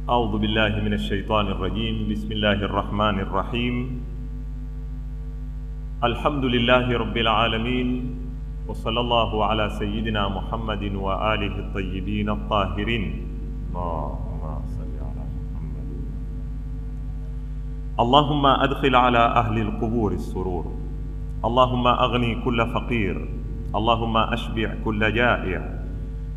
أعوذ بالله من الشيطان الرجيم. بسم الله الرحمن الرحيم. الحمد لله رب العالمين، وصلى الله على سيدنا محمد وآله الطيبين الطاهرين. اللهم صل على محمد. اللهم أدخل على أهل القبور السرور، اللهم أغني كل فقير، اللهم أشبع كل جائع،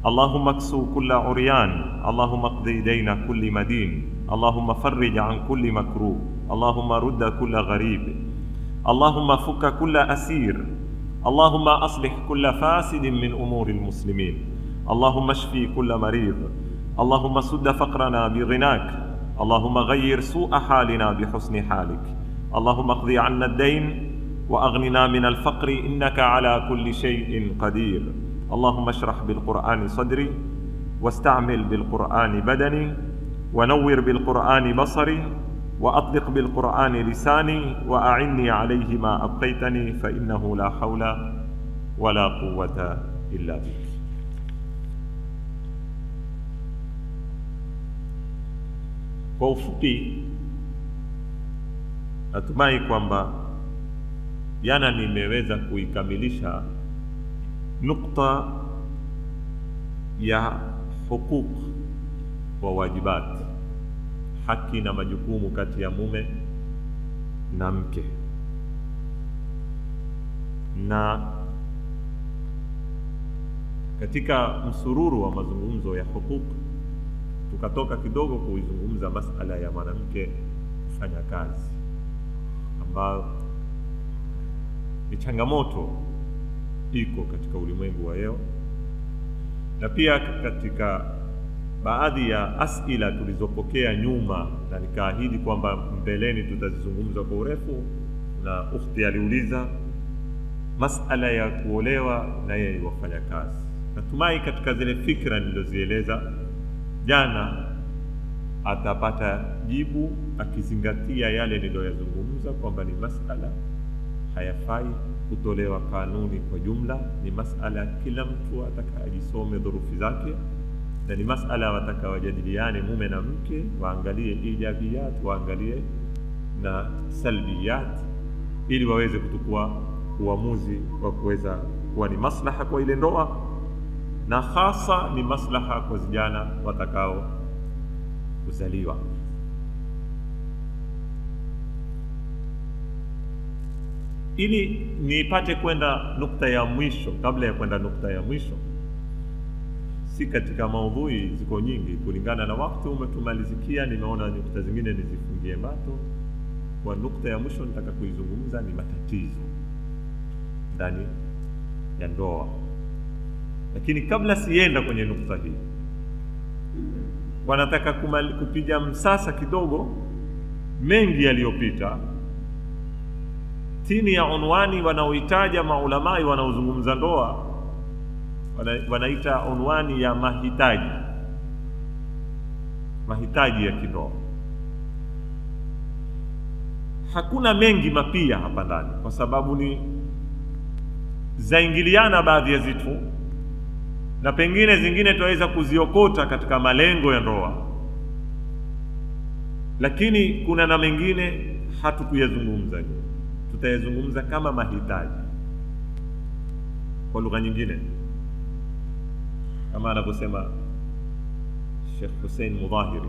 اللهم اكسو كل عريان، اللهم اقضي دين كل مدين، اللهم فرج عن كل مكروب، اللهم رد كل غريب، اللهم فك كل أسير، اللهم أصلح كل فاسد من أمور المسلمين، اللهم اشفي كل مريض، اللهم سد فقرنا بغناك، اللهم غير سوء حالنا بحسن حالك، اللهم اقضي عنا الدين وأغننا من الفقر إنك على كل شيء قدير. اللهم اشرح بالقرآن صدري، واستعمل بالقرآن بدني، ونور بالقرآن بصري، وأطلق بالقرآن لساني، وأعني عليه ما أبقيتني، فإنه لا حول ولا قوة إلا بك. Kwa ufupi, natumai kwamba jana nimeweza kuikamilisha nukta ya hukuk wa wajibat, haki na majukumu kati ya mume na mke, na katika msururu wa mazungumzo ya hukuk tukatoka kidogo kuizungumza masala ya mwanamke kufanya kazi, ambayo ni changamoto iko katika ulimwengu wa leo, na pia katika baadhi ya asila tulizopokea nyuma, na nikaahidi kwamba mbeleni tutazizungumza kwa urefu. Na ukhti aliuliza masala ya kuolewa na yeye wafanya kazi. Natumai katika zile fikra nilizozieleza jana atapata jibu, akizingatia yale niliyoyazungumza kwamba ni masala hayafai kutolewa kanuni kwa jumla, ni masala kila mtu atakayejisome dhurufi zake, na ni masala watakawajadiliane mume na mke, waangalie ijabiyat, waangalie na salbiyat, ili waweze kuchukua uamuzi wa kuweza kuwa ni maslaha kwa ile ndoa, na hasa ni maslaha kwa vijana watakao kuzaliwa. Ili nipate kwenda nukta ya mwisho, kabla ya kwenda nukta ya mwisho, si katika maudhui ziko nyingi, kulingana na wakati umetumalizikia, nimeona nukta zingine nizifungie mato. Kwa nukta ya mwisho nitaka kuizungumza ni matatizo ndani ya ndoa. Lakini kabla sienda kwenye nukta hii, wanataka kupiga msasa kidogo mengi yaliyopita chini ya unwani wanaoitaja maulamai wanaozungumza ndoa, wanaita unwani ya mahitaji ya kindoa. Hakuna mengi mapia hapa ndani, kwa sababu ni zaingiliana baadhi ya zitu, na pengine zingine tuweza kuziokota katika malengo ya ndoa, lakini kuna na mengine hatukuyazungumza, tutayazungumza kama mahitaji. Kwa lugha nyingine, kama anavyosema Sheikh Hussein Mudhahiri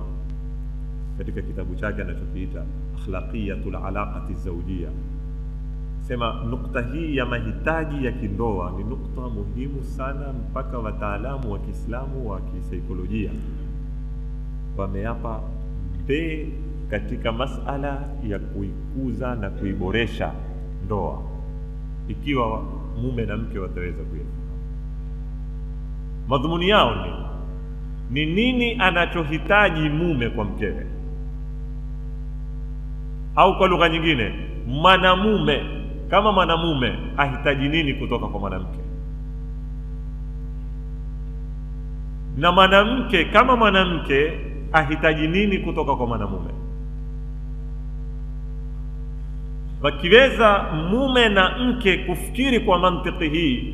katika kitabu chake anachokiita Akhlaqiyatul Alaqati Zawjiyya, sema nukta hii ya mahitaji ya kindoa ni nukta muhimu sana, mpaka wataalamu wa Kiislamu wa kisaikolojia wameapa be katika masala ya kuikuza na kuiboresha ndoa, ikiwa mume na mke wataweza kuifahamu. Madhumuni yao ni nini anachohitaji mume kwa mkewe, au kwa lugha nyingine, mwanamume kama mwanamume ahitaji nini kutoka kwa mwanamke, na mwanamke kama mwanamke ahitaji nini kutoka kwa mwanamume. Wakiweza mume na mke kufikiri kwa mantiki hii,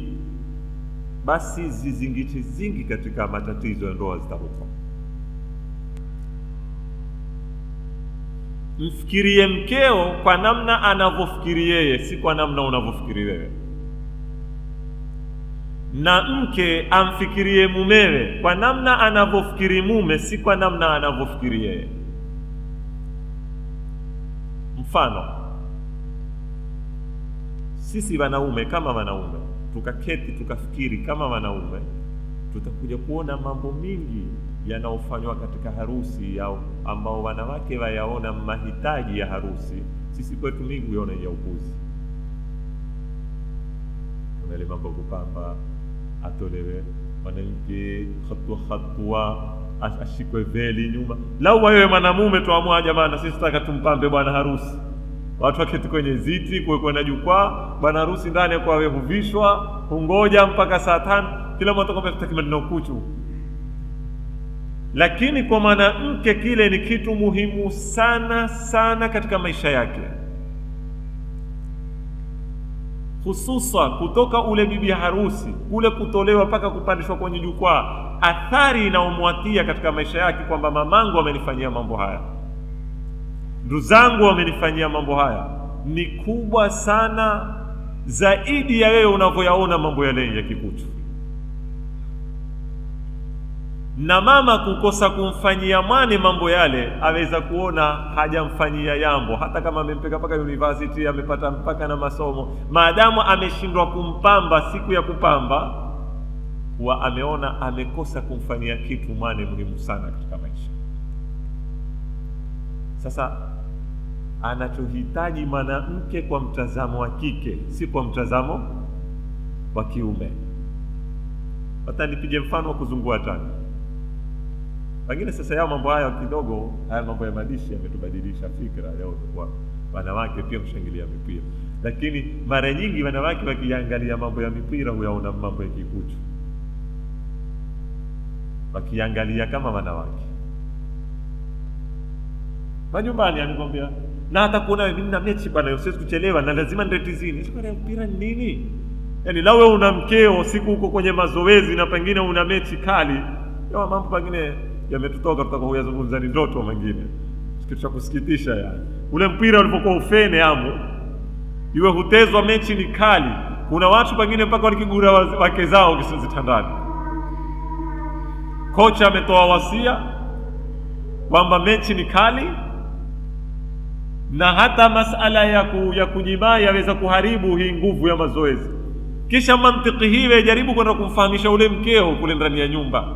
basi zizingiti zingi katika matatizo ya ndoa zitaruka. mfikirie mkeo kwa namna anavyofikiri yeye, si kwa namna unavyofikiri wewe. Na mke amfikirie mumewe kwa namna anavyofikiri mume, si kwa namna anavyofikiri yeye. Mfano, sisi wanaume kama wanaume tukaketi tukafikiri kama wanaume, tutakuja kuona mambo mingi yanaofanywa katika harusi yao ambao wanawake wayaona mahitaji ya harusi, sisi kwetu mingi yaona ya upuzi. Kuna ile mambo kupamba, atolewe mwanamke hatua ashikwe veli nyuma. Lau wewe mwanamume tuamua jamani sisi tutaka tumpambe bwana harusi, watu waketi kwenye ziti, kuwe na jukwaa, bwana harusi ndani kwa wewe huvishwa, hungoja mpaka saa 5, kila mtu akwambia tutaki maneno kuchu. Lakini kwa mwanamke kile ni kitu muhimu sana sana katika maisha yake, hususa kutoka ule bibi harusi kule kutolewa mpaka kupandishwa kwenye jukwaa, athari inaomwatia katika maisha yake kwamba mamangu amenifanyia mambo haya, ndugu zangu wamenifanyia mambo haya, ni kubwa sana zaidi ya wewe unavyoyaona mambo yale ya kikuchu. Na mama kukosa kumfanyia mwane mambo yale, aweza kuona hajamfanyia jambo, hata kama amempeka mpaka university, amepata mpaka na masomo, maadamu ameshindwa kumpamba siku ya kupamba, huwa ameona amekosa kumfanyia kitu mwane muhimu sana katika maisha. Sasa anachohitaji mwanamke kwa mtazamo wa kike, si kwa mtazamo wa kiume. Hata nipige mfano wa kuzungua tani. Pengine sasa yao mambo haya kidogo, haya mambo ya madishi yametubadilisha fikra leo kwa wanawake pia mshangilia mipira. Lakini mara nyingi wanawake wakiangalia mambo ya mipira huyaona mambo ya kikuchu, wakiangalia kama wanawake majumbani. Anikwambia na hata kuona mimi na mechi bwana, usiwezi kuchelewa na lazima ndio tizini. Sio mpira nini? Yaani lao wewe una mkeo siku huko kwenye mazoezi na pengine una mechi kali, yawa mambo pengine yametutoka, tutaka kuyazungumza ni ndoto mengine. Kitu cha kusikitisha yani. Ule mpira ulipokuwa ufene amu, iwe hutezwa mechi ni kali, kuna watu pengine mpaka walikigura wake zao kisizitandani. Kocha ametoa wasia kwamba mechi ni kali, na hata masala ya kujimaa yaweza kuharibu hii nguvu ya mazoezi. Kisha mantiki hii jaribu kwenda kumfahamisha ule mkeo kule ndani ya nyumba,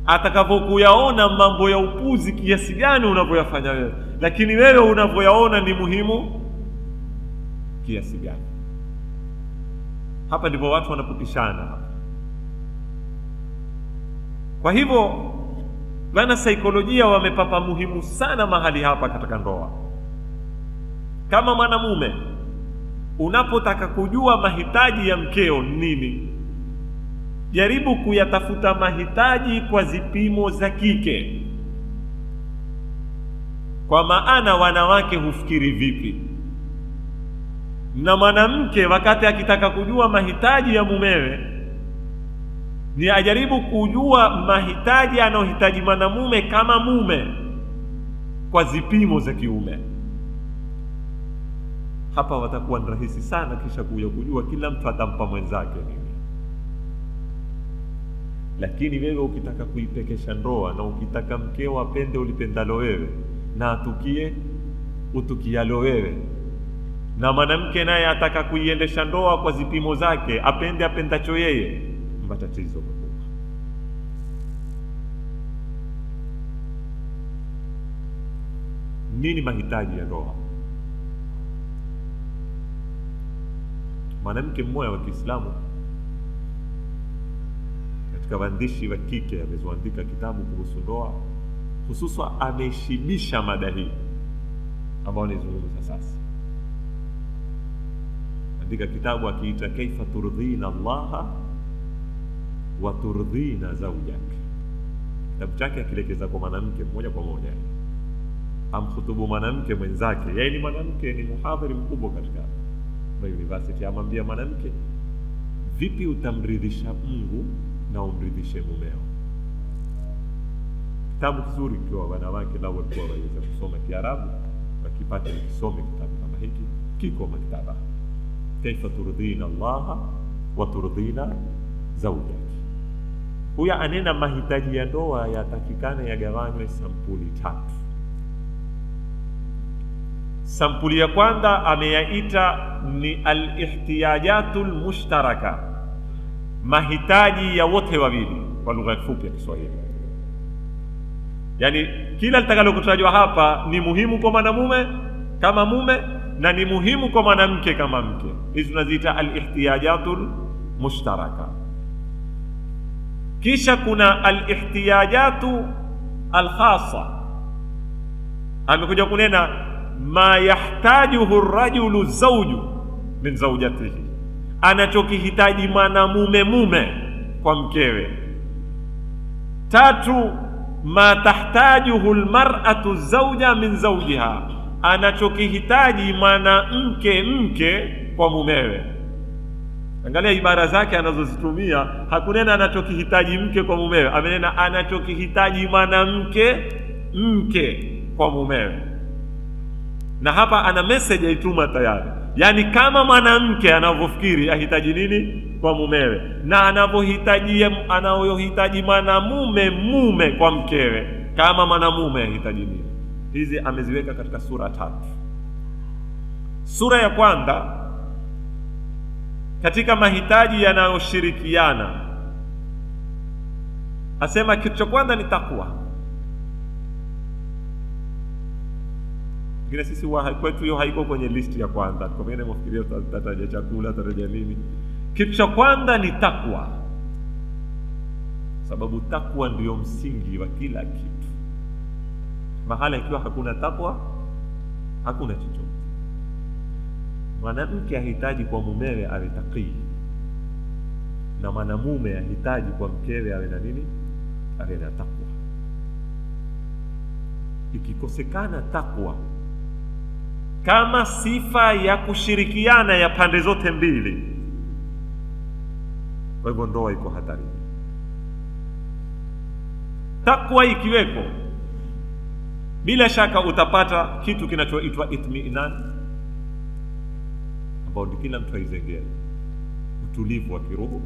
atakavyokuyaona mambo ya upuzi kiasi gani unavyoyafanya wewe, lakini wewe unavyoyaona ni muhimu kiasi gani. Hapa ndipo watu wanapopishana. Kwa hivyo wana saikolojia wamepapa muhimu sana mahali hapa katika ndoa. Kama mwanamume unapotaka kujua mahitaji ya mkeo nini, jaribu kuyatafuta mahitaji kwa zipimo za kike. Kwa maana wanawake hufikiri vipi, na mwanamke wakati akitaka kujua mahitaji ya mumewe ni ajaribu kujua mahitaji anayohitaji mwanamume kama mume kwa zipimo za kiume. Hapa watakuwa ni rahisi sana kisha kujua kila mtu atampa mwenzake nini. Lakini wewe ukitaka kuipekesha ndoa na ukitaka mkeo apende ulipendalo wewe na atukie utukialo wewe, na mwanamke naye ataka kuiendesha ndoa kwa zipimo zake, apende apendacho yeye, matatizo makubwa. Nini mahitaji ya ndoa? Mwanamke mmoja wa Kiislamu katika waandishi wa kike amezoandika kitabu kuhusu ndoa, hususa ameshibisha mada hii ambayo nizungumza sasa. Andika kitabu akiita Kaifa turdhina Allaha wa turdhina zawjak. Kitabu chake akielekeza kwa mwanamke moja kwa moja, amkhutubu mwanamke mwenzake. Yeye ni mwanamke, ni muhadhiri mkubwa katika university, amwambia mwanamke, vipi utamridhisha Mungu na umridhishe mumeo? kitabu kizuri kwa wanawake lao walikuwa waweza kusoma Kiarabu, wakipata kisome kitabu kama hiki, kiko maktaba. Kaifa turdina Allah wa turdina zawjaki. Huya anena mahitaji ya ndoa yatakikana yagawanywe sampuli 3. Sampuli ya kwanza ameyaita ni al-ihtiyajatul mushtaraka, mahitaji ya wote wawili kwa lugha fupi ya Kiswahili. Yani kila litakalokutajwa hapa ni muhimu kwa mwanamume kama mume na ni muhimu kwa mwanamke kama mke. Hizi tunaziita al-ihtiyajatul mushtaraka. Kisha kuna al-ihtiyajatu al-khassa, amekuja kunena ma yahtajuhu ar-rajulu zawju min zawjatihi, anachokihitaji mwanamume mume kwa mkewe. 3, ma tahtajuhu al-mar'atu zawja min zawjiha, anachokihitaji mwanamke mke kwa mumewe. Angalia ibara zake anazozitumia, hakunena anachokihitaji mke kwa mumewe, amenena anachokihitaji mwanamke mke kwa mumewe. Na hapa ana message aituma tayari. Yani kama mwanamke anavyofikiri ahitaji nini kwa mumewe, na anayohitaji mwanamume mume kwa mkewe, kama mwanamume ahitaji nini. Hizi ameziweka katika sura 3. Sura ya kwanza katika mahitaji yanayoshirikiana, asema kitu cha kwanza ni takwa. Ngine sisi kwetu hiyo haiko kwenye listi ya kwanza, kwa maana mfikiria tataja chakula, tataja nini. Kitu cha kwanza ni takwa, sababu takwa ndio msingi wa kila kitu. Mahala ikiwa hakuna takwa, hakuna chochote. Mwanamke ahitaji kwa mumewe awe taqi, na mwanamume ahitaji kwa mkewe awe na nini? Awe na takwa. Ikikosekana takwa kama sifa ya kushirikiana ya pande zote mbili, kwa hivyo ndoa iko hatarini. Takwa ikiweko, bila shaka utapata kitu kinachoitwa itmiinan, ambao kila mtu aizengea, utulivu wa kiroho,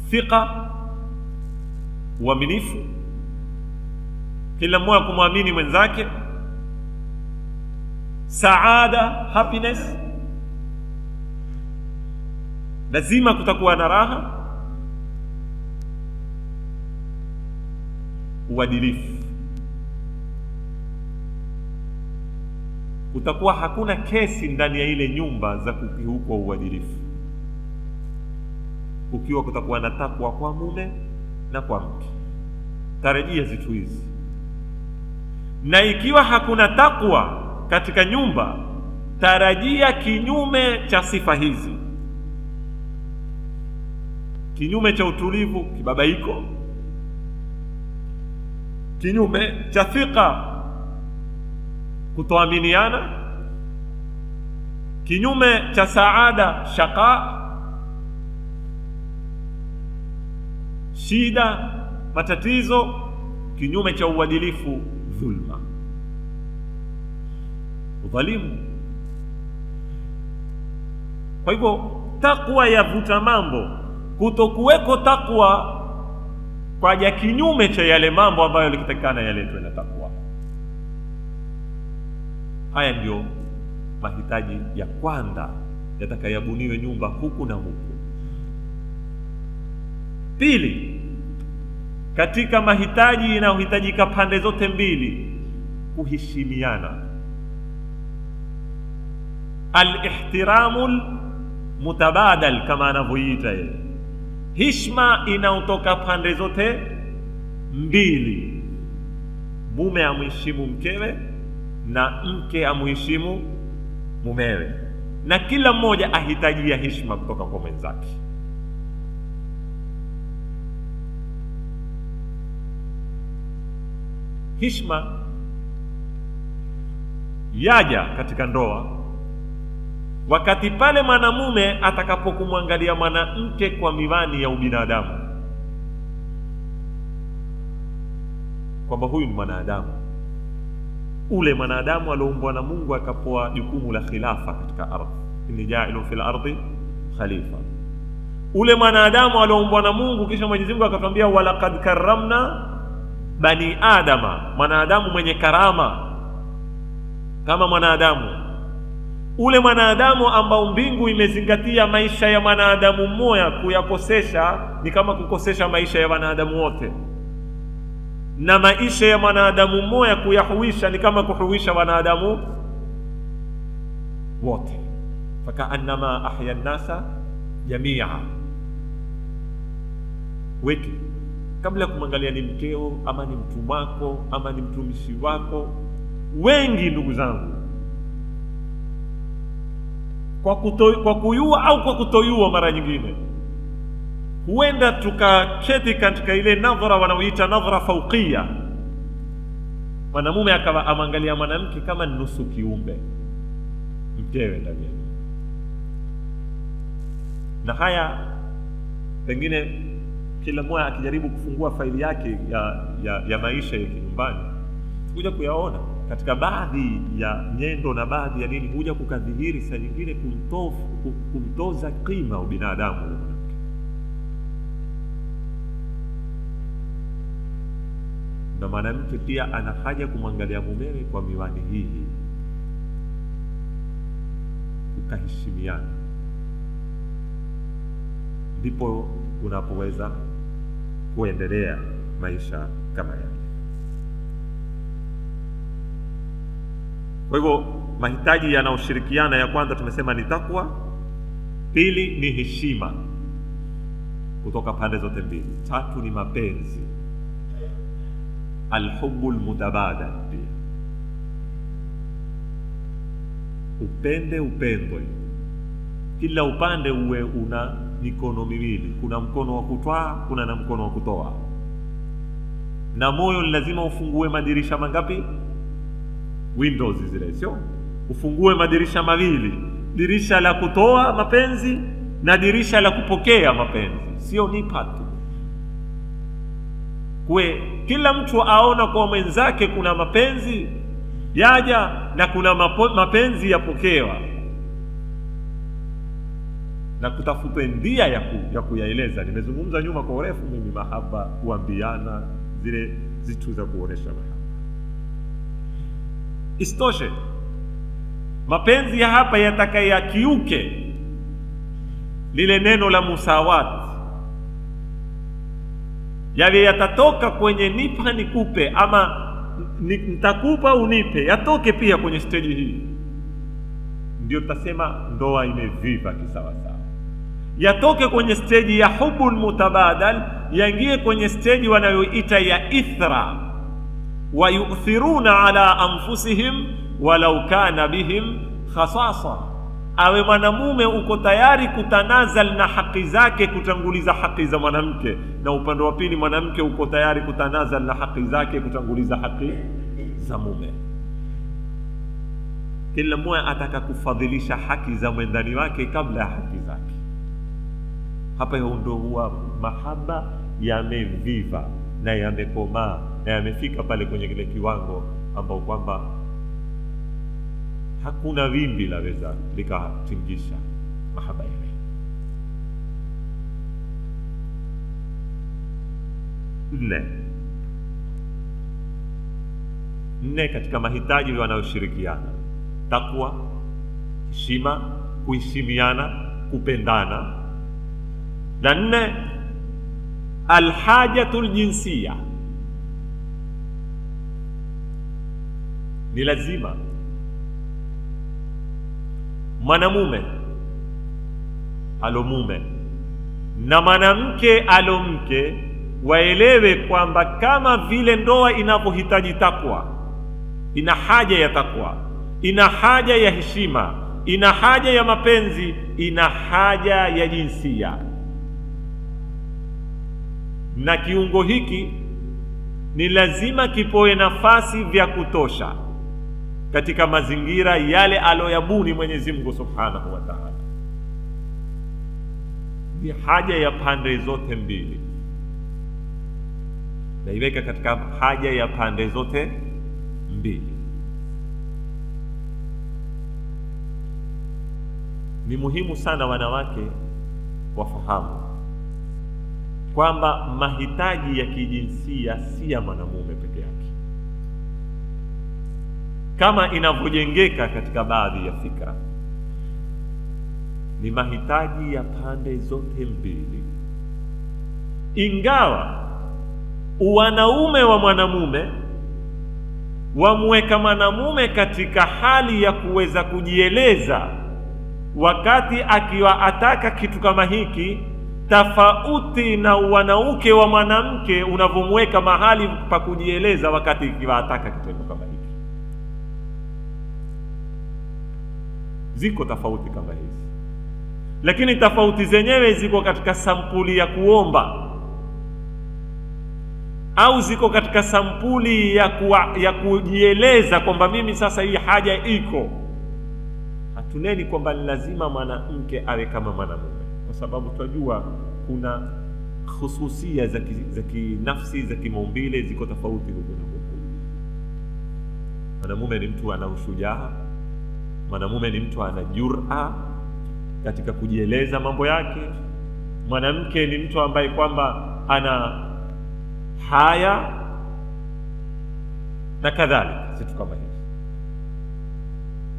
thika, uaminifu, kila mmoja kumwamini mwenzake, saada, happiness. Lazima kutakuwa na raha, uadilifu. Kutakuwa hakuna kesi ndani ya ile nyumba za kukiuka uadilifu, ukiwa kutakuwa na takwa kwa mume na kwa mke. Tarajia zitu hizi. Na ikiwa hakuna takwa katika nyumba, tarajia kinyume cha sifa hizi. Kinyume cha utulivu, kibabaiko. Kinyume cha thika, kutoaminiana. Kinyume cha saada, shaka, shida, matatizo. Kinyume cha uadilifu, dhulma, udhalimu. Kwa hivyo takwa yavuta mambo. Kutokuweko takwa kwa ya kinyume cha yale mambo ambayo yalikitakana yaletwe na takwa. Haya ndio mahitaji ya kwanza yatakayabuniwe nyumba huku na huku. Pili, katika mahitaji inayohitajika pande zote mbili, kuheshimiana. Al-ihtiramul mutabadal, kama anavyoita yeye, heshima inayotoka pande zote mbili. Mume amheshimu mkewe na mke amheshimu mumewe, na kila mmoja ahitajia heshima kutoka kwa mwenzake. Heshima yaja katika ndoa wakati pale mwanamume atakapokumwangalia mwanamke kwa miwani ya ubinadamu. kwamba huyu ni mwanadamu. Ule mwanadamu alioumbwa na Mungu akapoa jukumu la khilafa katika ardhi, inni ja'ilun fil ardi khalifa. Ule mwanadamu alioumbwa na Mungu, kisha Mwenyezi Mungu akatwambia walaqad karramna bani adama, mwanadamu mwenye karama kama mwanadamu. Ule mwanadamu ambao mbingu imezingatia maisha ya mwanadamu mmoja, kuyakosesha ni kama kukosesha maisha ya wanadamu wote, na maisha ya mwanadamu mmoja kuyahuisha ni kama kuhuisha wanadamu wote. Fakaannama ahya an-nasa jamia. Weki kabla kumwangalia ni mkeo ama ni mtu wako ama ni mtumishi wako, wengi ndugu zangu, kwa kuyua au kwa kutoyua, mara nyingine huenda tukaketi katika ile nadhara wanaoita nadhara fauqia. Mwanamume akawa amwangalia mwanamke kama nusu kiumbe, mkewe ndani ya nyumba. Na haya pengine kila mmoja akijaribu kufungua faili yake ya maisha ya kinyumbani kuja kuyaona katika baadhi ya nyendo na baadhi ya nini, huja kukadhihiri saa nyingine kumtoza kima ubinadamu ule mwanamke. Na mwanamke pia ana haja kumwangalia mumewe kwa miwani hii, ukaheshimiana, ndipo unapoweza kuendelea maisha kama yale. Kwa hivyo mahitaji yanayoshirikiana, ya kwanza tumesema ni takwa, pili ni heshima kutoka pande zote mbili, tatu ni mapenzi, alhubbul mutabadal, pia upendwe, kila upande uwe una mikono miwili, kuna mkono wa kutwaa, kuna na mkono wa kutoa. Na moyo lazima ufungue madirisha mangapi? Windows zile, sio? Ufungue madirisha mawili, dirisha la kutoa mapenzi na dirisha la kupokea mapenzi, sio nipa tu. Kwe kila mtu aona kwa mwenzake kuna mapenzi yaja na kuna mapenzi yapokewa, na kutafuta ndia ya kuyaeleza. Nimezungumza nyuma kwa urefu mimi mahaba, kuambiana zile zitu za kuonesha mahaba. Istoshe mapenzi ya hapa yatakayakiuke lile neno la musawat, yawe yatatoka kwenye nipa nikupe ama nitakupa unipe, yatoke pia kwenye stage hii, ndio tutasema ndoa imeviva kisawasawa. Yatoke kwenye stage ya hubul mutabadal, yaingie kwenye stage wanayoita ya ithra, wa yu'thiruna ala anfusihim walau kana bihim khasasa. Awe mwanamume uko tayari kutanazal na haki zake kutanguliza haki za mwanamke, na upande wa pili mwanamke uko tayari kutanazal na haki zake kutanguliza haki za mume. Kila mmoja ataka kufadhilisha haki za mwendani wake kabla ya haki zake. Hapa ndio huwa mahaba yameviva na yamekomaa na yamefika pale kwenye kile kiwango ambao kwamba hakuna wimbi laweza likatingisha mahaba yale. Nne katika mahitaji wanayoshirikiana: takwa, heshima, kuheshimiana, kupendana. Na nne, alhajatul jinsia. Ni lazima mwanamume alomume na mwanamke alomke waelewe kwamba kama vile ndoa inavyohitaji takwa, ina haja ya takwa, ina haja ya heshima, ina haja ya mapenzi, ina haja ya jinsia. Na kiungo hiki ni lazima kipoe nafasi vya kutosha katika mazingira yale aloyabuni Mwenyezi Mungu Subhanahu wa Ta'ala. Ni haja ya pande zote mbili. naiweka katika haja ya pande zote mbili. Ni muhimu sana wanawake wafahamu kwamba mahitaji ya kijinsia si ya mwanamume peke yake, kama inavyojengeka katika baadhi ya fikra. Ni mahitaji ya pande zote mbili, ingawa wanaume wa mwanamume wamweka mwanamume katika hali ya kuweza kujieleza wakati akiwa ataka kitu kama hiki, tofauti na wanauke wa mwanamke unavyomweka mahali pa kujieleza wakati ikiwa ataka kitendo kama hiki. Ziko tofauti kama hizi, lakini tofauti zenyewe ziko katika sampuli ya kuomba, au ziko katika sampuli ya kujieleza kwamba mimi sasa hii haja iko. Hatuneni kwamba ni lazima mwanamke awe kama mwanamume, kwa sababu tunajua kuna hususia za kinafsi za kimaumbile ziko tofauti huku na huku. Mwanamume ni mtu ana ushujaa, mwanamume ni mtu ana jur'a katika kujieleza mambo yake, mwanamke ni mtu ambaye kwamba ana haya na kadhalika, vitu kama hivi.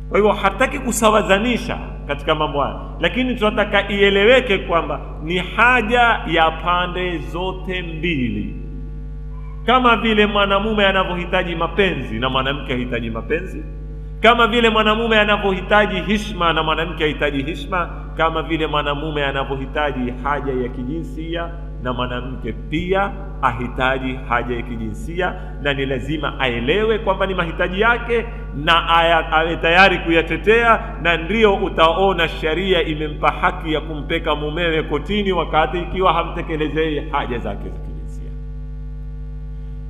Kwa hivyo hataki kusawazanisha katika mambo haya, lakini tunataka ieleweke kwamba ni haja ya pande zote mbili. Kama vile mwanamume anavyohitaji mapenzi na mwanamke ahitaji mapenzi, kama vile mwanamume anavyohitaji heshima na mwanamke ahitaji heshima, kama vile mwanamume anavyohitaji haja ya kijinsia na mwanamke pia ahitaji haja ya kijinsia, na ni lazima aelewe kwamba ni mahitaji yake na awe tayari kuyatetea. Na ndio utaona sharia imempa haki ya kumpeka mumewe kotini wakati ikiwa hamtekelezei haja zake za kijinsia,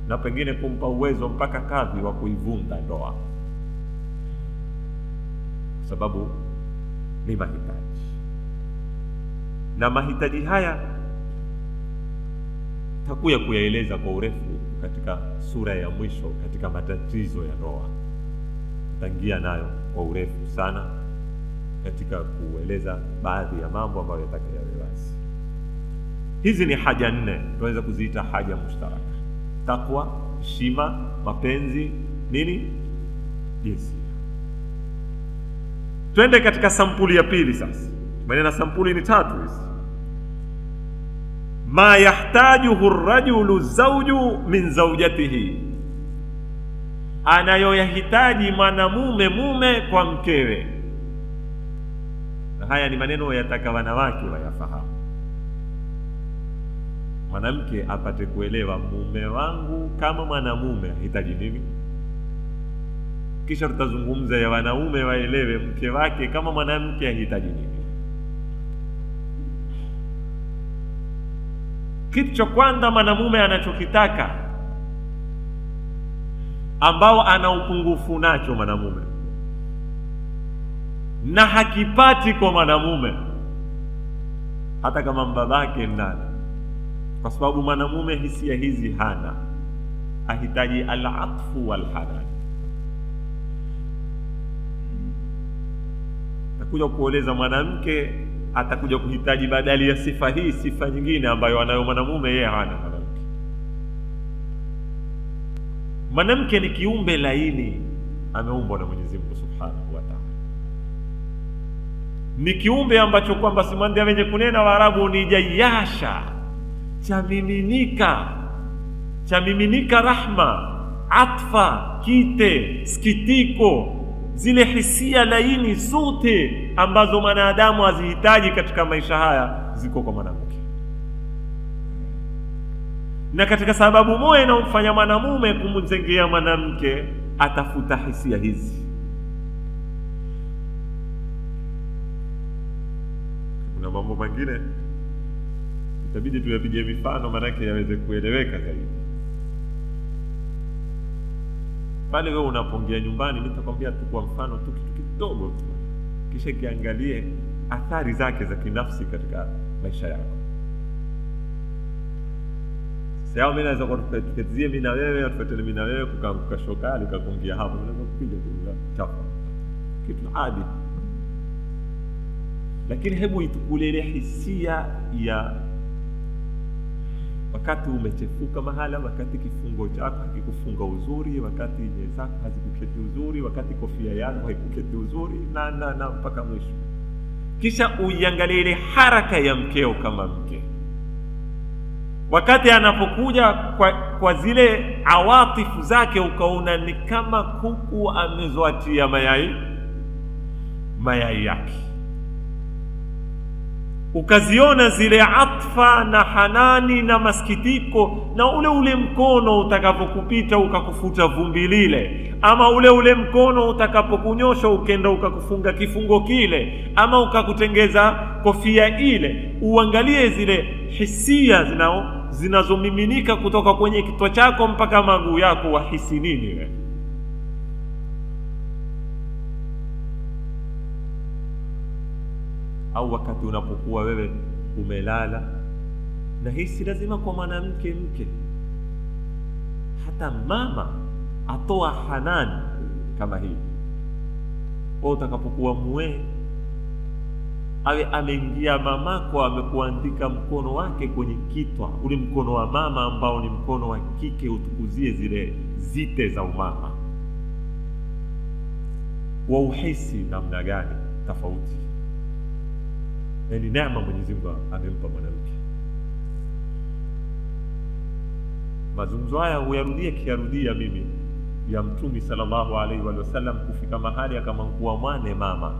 na pengine kumpa uwezo mpaka kadhi wa kuivunda ndoa, sababu ni mahitaji. Na mahitaji haya takuya kuyaeleza kwa urefu katika sura ya mwisho katika matatizo ya ndoa. Tangia nayo kwa urefu sana katika kueleza baadhi ya mambo ambayo yatakayawe wazi. Hizi ni haja 4, tunaweza kuziita haja mushtaraka: takwa, heshima, mapenzi, nini, jinsia. Twende katika sampuli ya pili sasa. Maana sampuli ni 3 hizi. Ma yahtajuhu ar-rajulu zawju min zawjatihi, anayoyahitaji mwanamume mume kwa mkewe. Na haya ni maneno yataka wanawake wayafahamu. Mwanamke apate kuelewa mume wangu kama mwanamume ahitaji nini, kisha tutazungumza ya wanaume waelewe mke wake kama mwanamke ahitaji nini. Kitu cha kwanza mwanamume anachokitaka, ambao ana upungufu nacho mwanamume na hakipati kwa mwanamume, hata kama mbabake ndani, kwa sababu mwanamume hisia hizi hana, ahitaji al-atfu wal-hanan. Takuja kueleza mwanamke atakuja kuhitaji badali ya sifa hii sifa nyingine ambayo anayo mwanamume, yeye hana mwanamke. Mwanamke ni kiumbe laini, ameumbwa na Mwenyezi Mungu Subhanahu wa Ta'ala. Ni kiumbe ambacho kwamba simandia wenye kunena Waarabu ni jayasha, chamiminika rahma, atfa, kite, sikitiko, zile hisia laini zote ambazo mwanadamu azihitaji katika maisha haya ziko kwa mwanamke. Na katika sababu moja inamfanya mwanamume kumzengea mwanamke atafuta hisia hizi. Kuna mambo mengine itabidi tuyapige mifano maana yaweze kueleweka zaidi. Pale wewe unapongea nyumbani, nitakwambia tu kwa mfano tu kitu kidogo tu, kisha kiangalie athari zake za kinafsi katika maisha yako. Sasa mimi naweza kutuketie mimi na wewe, tufuatane mimi na wewe kukaanguka shoka likakungia hapo, naweza kupiga kula chafa. Kitu adi. Lakini hebu itukule ile hisia ya wakati umechefuka mahala, wakati kifungo chako hakikufunga uzuri, wakati nywele zako hazikuketi uzuri, wakati kofia yako haikuketi uzuri na mpaka mwisho. Kisha uiangalie ile haraka ya mkeo kama mke. Wakati anapokuja kwa zile awatifu zake, ukaona ni kama kuku amezoatia mayai yake. Ukaziona zile atfa na hanani na masikitiko, na ule mkono utakapokupita ukakufuta vumbi lile, ama ule mkono utakapokunyosha ukenda ukakufunga kifungo kile, ama ukakutengeza kofia ile. Uangalie zile hisia zinazomiminika kutoka kwenye kichwa chako mpaka maguu yako, wahisi nini wewe? Au wakati unapokuwa wewe umelala, na hisi lazima kwa mwanamke mke, hata mama atoa hanani kama hii. Kwa utakapokuwa muwe, awe ameingia mamako, amekuandika mkono wake kwenye kitwa, ule mkono wa mama ambao ni mkono wa kike, utukuzie zile zite za umama. Wa uhisi namna gani tofauti? Ni neema Mwenyezi Mungu amempa mwanamke. Mazungumzo haya huyarudia mimi ya Mtume sallallahu alaihi wa sallam, kufika mahali akamkuwa mwane mama.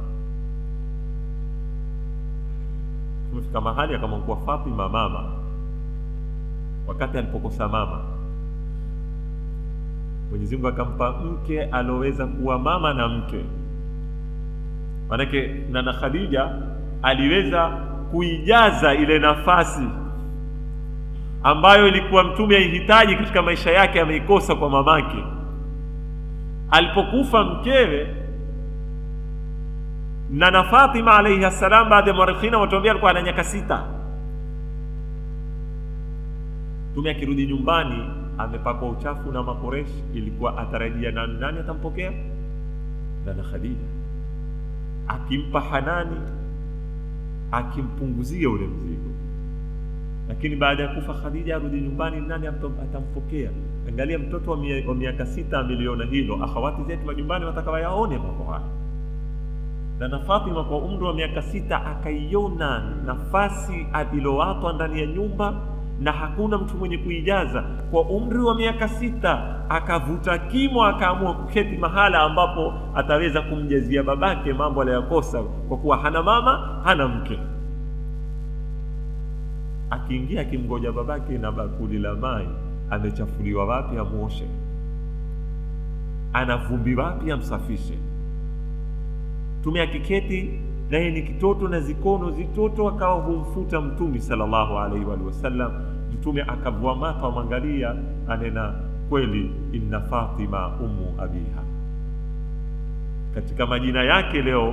Kufika mahali akamkuwa Fatima mama, wakati alipokosa mama. Mwenyezi Mungu akampa mke aloweza kuwa mama na mke. Manake na Khadija aliweza kuijaza ile nafasi ambayo ilikuwa Mtume aihitaji katika maisha yake, ameikosa kwa mamake. Alipokufa mkewe na Fatima alayhi salam, baada ya muarikhina watuambia alikuwa ana miaka 6. Mtume akirudi nyumbani amepakwa uchafu na Makoresh, ilikuwa atarajia nani atampokea? Na Khadija, akimpa hanani, akimpunguzia ule mzigo. Lakini baada ya kufa Khadija, arudi nyumbani, nani atampokea? Angalia, mtoto wa miaka 6 ameliona hilo. Akhawati zetu majumbani watakawa yaone mambo haya. Na Fatima kwa umri wa miaka 6 akaiona nafasi alilowatwa ndani ya nyumba, na hakuna mtu mwenye kuijaza. Kwa umri wa miaka 6 akavuta kimo, akaamua kuketi mahala ambapo ataweza kumjazia babake mambo aliyokosa, kwa kuwa hana mama, hana mke. Akiingia akimgoja babake na bakuli la mai, amechafuliwa wapi amuoshe, ana vumbi wapi amsafishe. Mtume akiketi naye ni kitoto na zikono zitoto, akawa humfuta Mtume sallallahu alaihi wa sallam. Mtume akavua macho, amwangalia, anena kweli, inna Fatima ummu abiha. Katika majina yake leo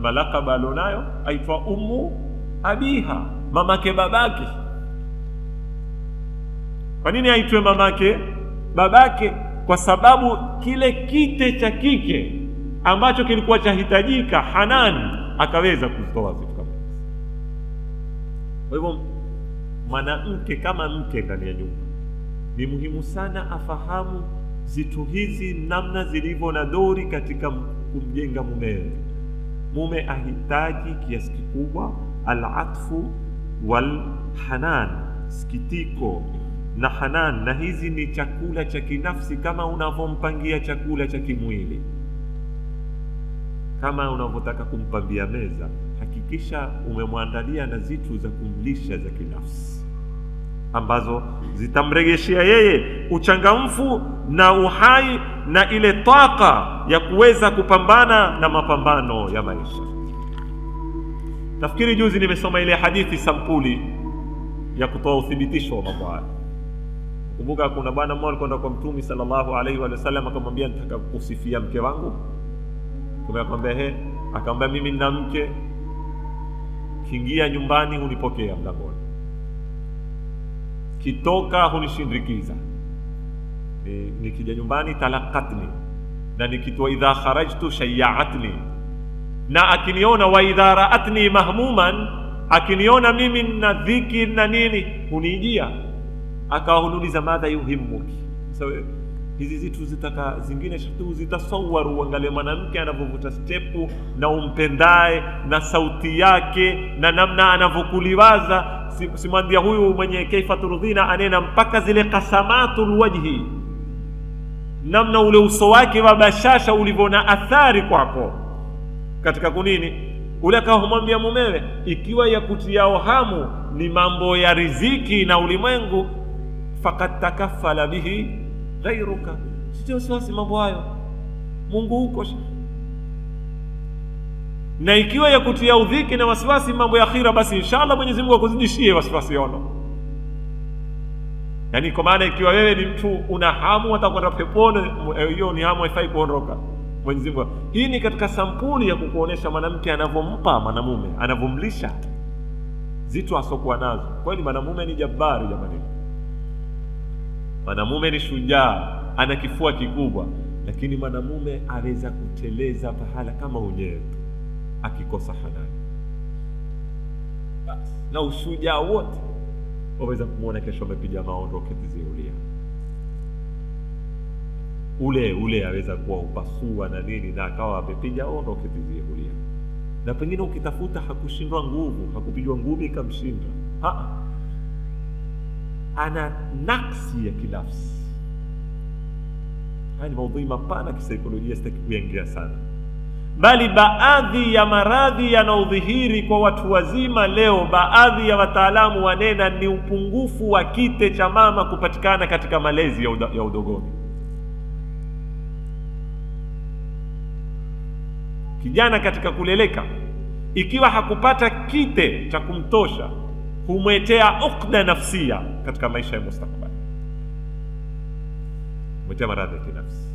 malakaba alonayo aitwa ummu abiha, mamake babake. Kwa nini aitwe mamake babake? Kwa sababu kile kite cha kike ambacho kilikuwa chahitajika hanani, akaweza kutoa vitu kama hivi. Kwa hivyo mwanamke kama mke ndani ya nyumba ni muhimu sana afahamu zitu hizi, namna zilivyo na dori katika kumjenga mumewe. Mume ahitaji kiasi kikubwa al-atfu wal hanan, sikitiko na hanan, na hizi ni chakula cha kinafsi kama unavompangia chakula cha kimwili. Kama unavyotaka kumpambia meza, hakikisha umemwandalia na zitu za kumlisha za kinafsi, ambazo zitamregeshea yeye uchangamfu na uhai na ile taka ya kuweza kupambana na mapambano ya maisha. Nafikiri juzi nimesoma ile hadithi sampuli ya kutoa uthibitisho wa mambo haya. Kumbuka kuna bwana mmoja alikwenda kwa Mtume sallallahu alaihi wa sallam, akamwambia nataka kusifia mke wangu. Tumekwambia akamwambia mimi nina mke, kiingia nyumbani unipokea mlangoni, kitoka hunishindikiza, nikija nyumbani talaqatni, na nikitoa idha kharajtu shay'atni, na akiniona wa idha ra'atni mahmuman, akiniona mimi na dhiki na nini hunijia, akawauliza madha yuhimmuki. So hizi zitu zitaka zingine shatu zitasawaru, uangalie mwanamke anavyovuta stepu na umpendae na sauti yake na namna anavyokuliwaza. Simwandia huyu mwenye kaifa turudhina anena mpaka zile kasamatul wajhi, namna ule uso wake wa bashasha ulivona athari kwako katika kunini. Ule akamwambia mumewe, ikiwa ya kutiao hamu ni mambo ya riziki na ulimwengu, fakat takaffala bihi ghairuka, sio sasa mambo hayo, Mungu huko. Na ikiwa ya kutia udhiki na wasiwasi mambo ya akhira, basi inshallah Mwenyezi Mungu akuzidishie wasiwasi yono. Yani kwa maana ikiwa wewe ni mtu una hamu atakwenda peponi, hiyo ni hamu haifai kuondoka Mwenyezi Mungu. Hii ni katika sampuli ya kukuonesha mwanamke anavompa mwanamume, anavomlisha zitu asokuwa nazo. Kweli mwanamume ni jabari jamani, mwanamume ni shujaa, ana kifua kikubwa, lakini mwanamume aweza kuteleza pahala kama unyewe akikosa halali. Na ushujaa wote waweza kumuona kesho amepiga maondo ketiziulia. Ule aweza kuwa upasua na nini, na akawa amepiga ondo ketiziulia. Na pengine ukitafuta hakushindwa nguvu, hakupigwa ngumi ikamshinda. Ana naksi ya kinafsi. Haya ni maudhui mapana kisaikolojia, sitaki kuingia sana. Bali baadhi ya maradhi yanaudhihiri kwa watu wazima leo, baadhi ya wataalamu wanena ni upungufu wa kite cha mama kupatikana katika malezi ya udogoni. Kijana katika kuleleka, ikiwa hakupata kite cha kumtosha, humwetea ukda nafsia katika maisha ya mustakabali, humwetea maradhi ya kinafsi.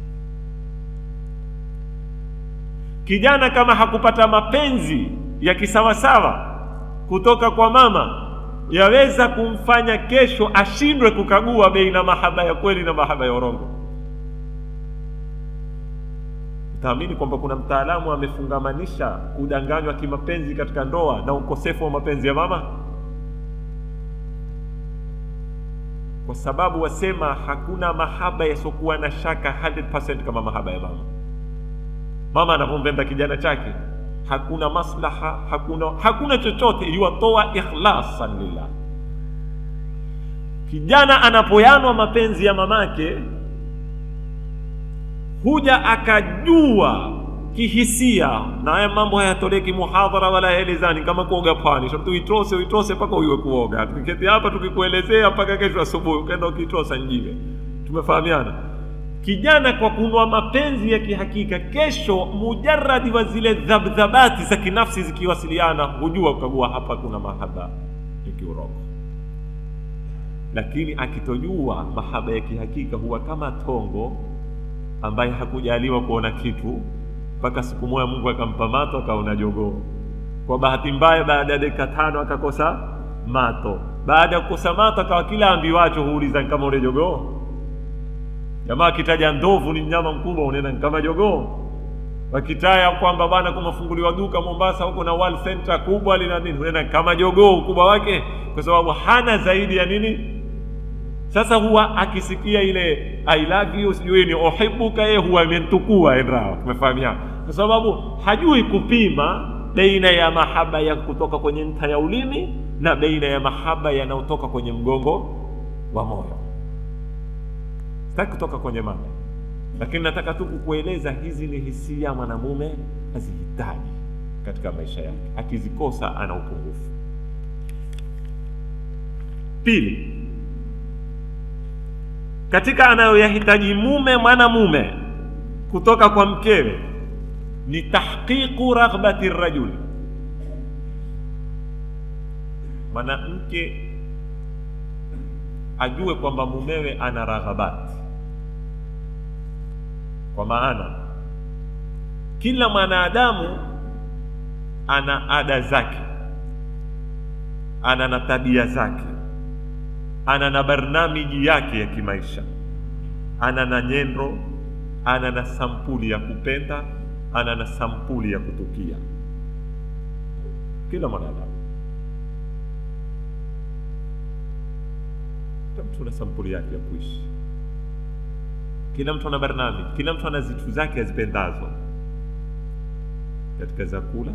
Kijana kama hakupata mapenzi ya kisawasawa kutoka kwa mama, yaweza kumfanya kesho ashindwe kukagua baina mahaba ya kweli na mahaba ya urongo. Utaamini kwamba kuna mtaalamu amefungamanisha kudanganywa kimapenzi katika ndoa na ukosefu wa mapenzi ya mama, kwa sababu wasema hakuna mahaba yasokuwa na shaka 100% kama mahaba ya mama. Mama anapompenda kijana chake, hakuna maslaha, hakuna chochote, yuatoa ikhlasan lillah. Kijana anapoyanwa mapenzi ya mamake, huja akajua kihisia, na haya mambo hayatoleki muhadhara wala elezani kama kuoga pwani. Sharti uitrose paka uiwe kuoga. Tukiketi hapa tukikuelezea mpaka kesho asubuhi ukaenda ukitrosa njive. Tumefahamiana? Kijana kwa kunwa mapenzi ya kihakika, kesho mujarradi wa zile dhabdhabati za kinafsi zikiwasiliana, hujua ukagua hapa kuna mahaba ya kiuroho. Lakini akitojua mahaba ya kihakika, huwa kama tongo ambaye hakujaliwa kuona kitu, mpaka siku moja Mungu akampa mato akaona jogoo. Kwa bahati mbaya baada ya dakika 5 akakosa mato. Baada ya kukosa mato akawa kila ambiwacho huuliza kama ule jogoo. Jamaa kitaja ndovu ni mnyama mkubwa, unaenda kama jogoo. Wakitaya kwamba bana kumafunguliwa duka Mombasa huko na World Center kubwa lina nini, unaenda kama jogoo ukubwa wake, kwa sababu hana zaidi ya nini. Sasa huwa akisikia ile I love you, sijui ni uhibbuka, yeye huwa amentukua endrao. Tumefahamiana? Kwa sababu hajui kupima baina ya mahaba ya kutoka kwenye nta ya ulimi na baina ya mahaba yanayotoka kwenye mgongo wa moyo. Sitaki kutoka kwenye mada, lakini nataka tu kukueleza hizi ni hisia mwanamume azihitaji katika maisha yake. Akizikosa ana upungufu. Pili, katika anayoyahitaji mwanamume kutoka kwa mkewe ni tahqiqu raghbati rajul. Mwanamke ajue kwamba mumewe ana raghabati, kwa maana kila mwanadamu ana ada zake, ana na tabia zake, ana na barnamiji yake ya kimaisha, ana na nyendo, ana na sampuli ya kupenda, ana na sampuli ya kutukia. Kila mwanadamu mtu ana sampuli yake ya kuishi. Kila mtu ana barnamiji, kila mtu ana zitu zake azipendazo katika zakula.